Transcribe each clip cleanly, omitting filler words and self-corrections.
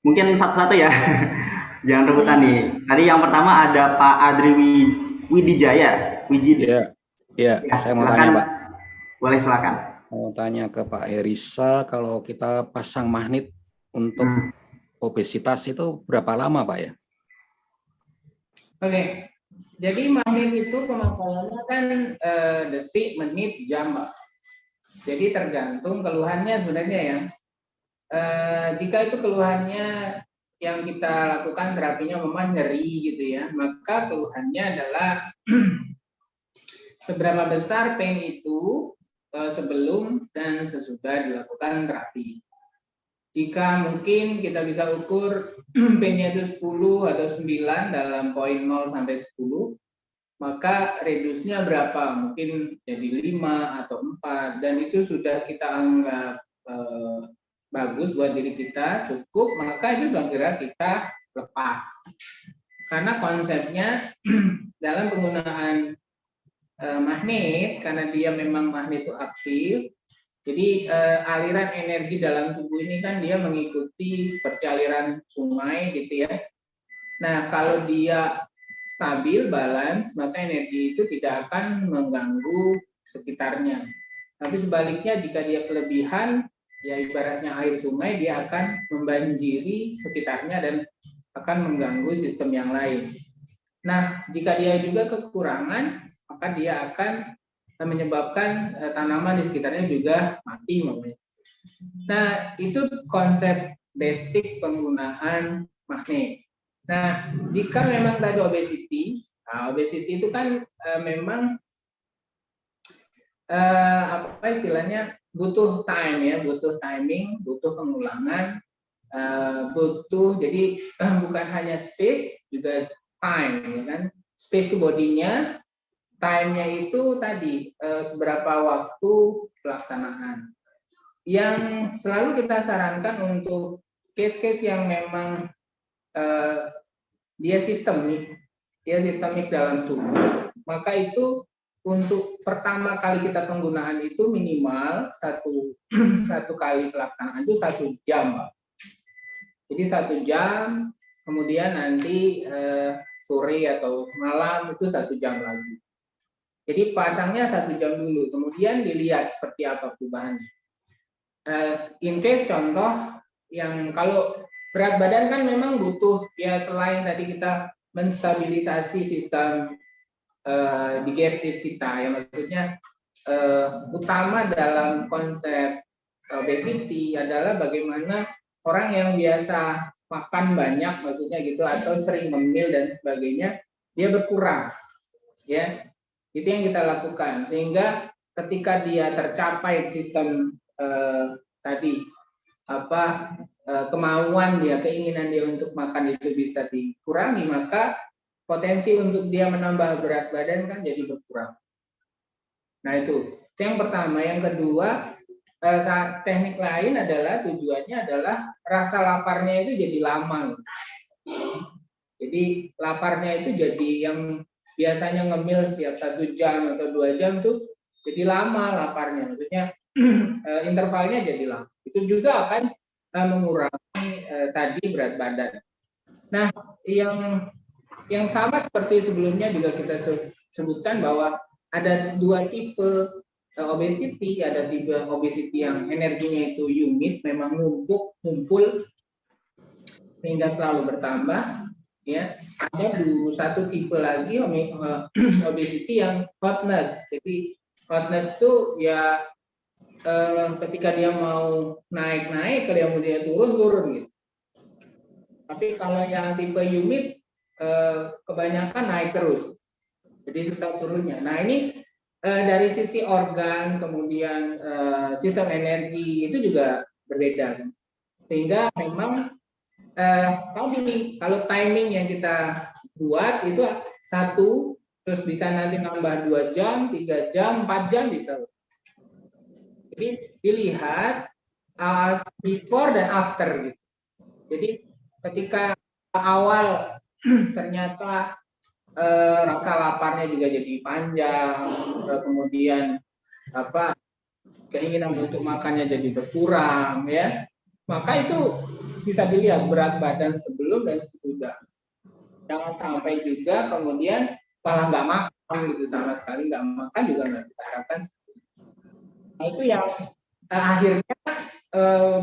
Mungkin satu-satu ya. Jangan rebutan nih. Tadi yang pertama ada Pak Adri Widijaya. Wijid. Ya, ya, Ya, saya mau tanya, silakan. Pak. Boleh silakan. Mau tanya ke Pak Herisa, kalau kita pasang magnet untuk obesitas itu berapa lama, Pak ya? Oke, jadi magnet itu pemakaiannya kan detik, menit, jam, Pak. Jadi tergantung keluhannya sebenarnya ya. Jika itu keluhannya yang kita lakukan terapinya memang nyeri gitu ya, maka keluhannya adalah seberapa besar pain itu sebelum dan sesudah dilakukan terapi. Jika mungkin kita bisa ukur pain-nya itu 10 atau 9 dalam poin 0 sampai 10, maka reduce-nya berapa? Mungkin jadi 5 atau 4, dan itu sudah kita anggap bagus buat diri kita, cukup, maka itu sudah kira kita lepas. Karena konsepnya dalam penggunaan magnet, karena dia memang magnet itu aktif, jadi aliran energi dalam tubuh ini kan dia mengikuti seperti aliran sungai gitu ya. Nah, kalau dia stabil, balance, maka energi itu tidak akan mengganggu sekitarnya. Tapi sebaliknya jika dia kelebihan, ya ibaratnya air sungai, dia akan membanjiri sekitarnya dan akan mengganggu sistem yang lain. Nah, jika dia juga kekurangan, maka dia akan menyebabkan tanaman di sekitarnya juga mati. Nah, itu konsep basic penggunaan magnet. Nah, jika memang tadi obesity itu kan memang apa istilahnya, butuh time ya, butuh timing, butuh pengulangan, butuh, jadi bukan hanya space, juga time ya kan. Space ke bodinya, time-nya itu tadi seberapa waktu pelaksanaan. Yang selalu kita sarankan untuk case-case yang memang dia sistemik dalam tubuh, maka itu untuk pertama kali kita penggunaan itu minimal satu kali pelaksanaan itu 1 jam, Pak. Jadi 1 jam, kemudian nanti sore atau malam itu 1 jam lagi. Jadi pasangnya 1 jam dulu, kemudian dilihat seperti apa perubahannya. In case contoh yang kalau berat badan kan memang butuh ya, selain tadi kita menstabilisasi sistem digestif kita ya, maksudnya utama dalam konsep obesity adalah bagaimana orang yang biasa makan banyak, maksudnya gitu, atau sering ngemil dan sebagainya, dia berkurang ya. Itu yang kita lakukan, sehingga ketika dia tercapai sistem tadi apa kemauan dia, keinginan dia untuk makan itu bisa dikurangi, maka potensi untuk dia menambah berat badan kan jadi berkurang. Nah, itu yang pertama. Yang kedua, teknik lain adalah tujuannya adalah rasa laparnya itu jadi lama. Jadi laparnya itu jadi yang biasanya ngemil setiap 1 jam atau 2 jam tuh jadi lama laparnya, maksudnya intervalnya jadi lama. Itu juga akan mengurangi tadi berat badan. Nah, yang sama seperti sebelumnya juga kita sebutkan bahwa ada 2 tipe obesity. Ada tipe obesity yang energinya itu unit, memang ngumpul sehingga selalu bertambah. Ya, ada satu tipe lagi obesity yang hotness. Jadi hotness itu ya ketika dia mau naik, kalau dia turun gitu. Tapi kalau yang tipe humid kebanyakan naik terus, jadi susah turunnya. Nah, ini dari sisi organ, kemudian sistem energi itu juga berbeda, sehingga memang kalau timing yang kita buat itu 1, terus bisa nanti nambah 2 jam, 3 jam, 4 jam bisa. Jadi dilihat before dan after gitu. Jadi ketika awal ternyata rasa laparnya juga jadi panjang, kemudian keinginan untuk makannya jadi berkurang ya. Maka itu bisa dilihat berat badan sebelum dan sesudah. Jangan sampai juga kemudian malah nggak makan gitu, sama sekali nggak makan juga nggak kita harapkan. Nah itu yang akhirnya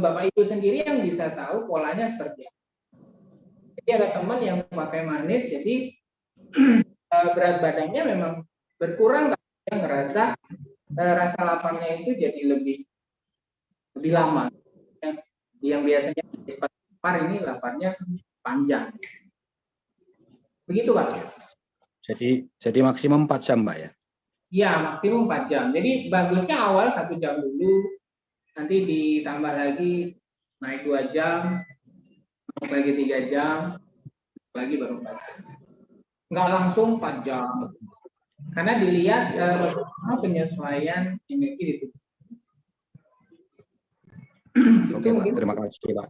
Bapak Ibu sendiri yang bisa tahu polanya seperti apa. Jadi ada teman yang pakai Manit, jadi berat badannya memang berkurang, dia ngerasa rasa laparnya itu jadi lebih lama. Yang biasanya lapar, ini laparnya panjang. Begitu Pak. Jadi maksimum 4 jam Pak ya? Iya, maksimum 4 jam. Jadi bagusnya awal 1 jam dulu, nanti ditambah lagi naik 2 jam, naik lagi 3 jam, lagi baru 4 jam. Nggak langsung 4 jam. Karena dilihat bagaimana penyesuaian energi di tubuh. Oke Pak, terima kasih Pak.